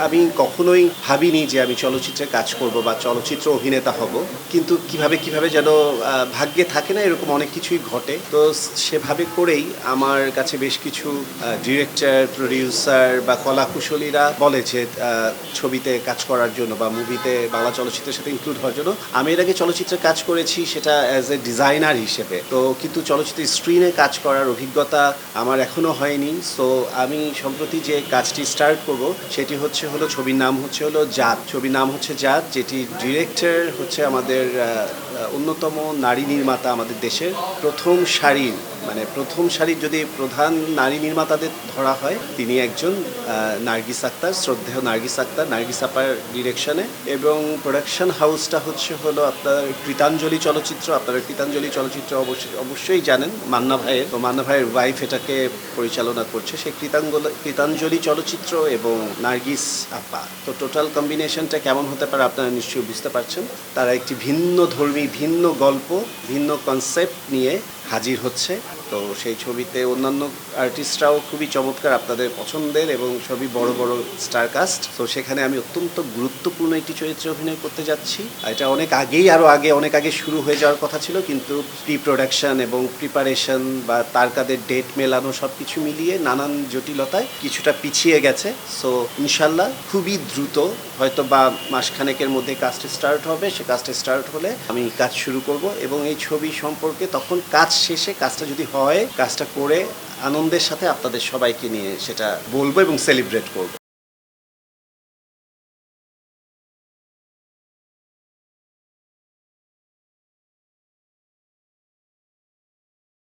আমি কখনোই ভাবিনি যে আমি চলচ্চিত্রে কাজ করব বা চলচ্চিত্র অভিনেতা হব, কিন্তু কিভাবে যেন ভাগ্যে থাকে না, এরকম অনেক কিছুই ঘটে। তো সেভাবে করেই আমার কাছে বেশ কিছু ডিরেক্টর, প্রডিউসার বা কলাকুশলীরা বলে যে ছবিতে কাজ করার জন্য বা মুভিতে বাংলা চলচ্চিত্রের সাথে ইনক্লুড হওয়ার জন্য। আমি এর আগে চলচ্চিত্রে কাজ করেছি সেটা অ্যাজ এ ডিজাইনার হিসেবে, তো কিন্তু চলচ্চিত্র স্ক্রিনে কাজ করার অভিজ্ঞতা আমার এখনও হয়নি। সো আমি সম্প্রতি যে কাজটি স্টার্ট করব সেটি হলো ছবির নাম হলো জাত। ছবির নাম হচ্ছে জাত, যেটি ডিরেক্টর হচ্ছে আমাদের অন্যতম নারী নির্মাতা, আমাদের দেশের প্রথম সারির যদি প্রধান নারী নির্মাতাদের ধরা হয়, তিনি একজন নার্গিস আক্তার, শ্রদ্ধেয় নার্গিস আপার ডিরেকশনে। এবং প্রোডাকশন হাউসটা হলো আপনার কৃতাঞ্জলি চলচ্চিত্র। আপনারা কৃতাঞ্জলি চলচ্চিত্র অবশ্যই জানেন, মান্না ভাইয়ের ওয়াইফ এটাকে পরিচালনা করছে। সেই কৃতাঞ্জলি চলচ্চিত্র এবং নার্গিস আপা, তো টোটাল কম্বিনেশনটা কেমন হতে পারে আপনারা নিশ্চয়ই বুঝতে পারছেন। তারা একটি ভিন্ন ধর্মী, ভিন্ন গল্প, ভিন্ন কনসেপ্ট নিয়ে হাজির হচ্ছে। তো সেই ছবিতে অন্যান্য আর্টিস্টরাও খুবই চমৎকার, আপনাদের পছন্দের, এবং সবই বড় বড় স্টার কাস্ট। তো সেখানে আমি অত্যন্ত গুরুত্বপূর্ণ একটি চরিত্রে অভিনয় করতে যাচ্ছি। এটা অনেক আগে শুরু হয়ে যাওয়ার কথা ছিল, কিন্তু প্রি প্রোডাকশন এবং প্রিপারেশন বা তারকাদের ডেট মেলানো সব কিছু মিলিয়ে নানান জটিলতায় কিছুটা পিছিয়ে গেছে। সো ইনশাল্লাহ খুবই দ্রুত, হয়তো বা মাসখানেকের মধ্যে কাজটা স্টার্ট হবে। সে কাজটা স্টার্ট হলে আমি কাজ শুরু করব, এবং এই ছবি সম্পর্কে তখন কাজ শেষে, কাজটা যদি হয়, কাজটা করে আনন্দের সাথে আপনাদের সবাইকে নিয়ে সেটা বলবো এবং সেলিব্রেট করব।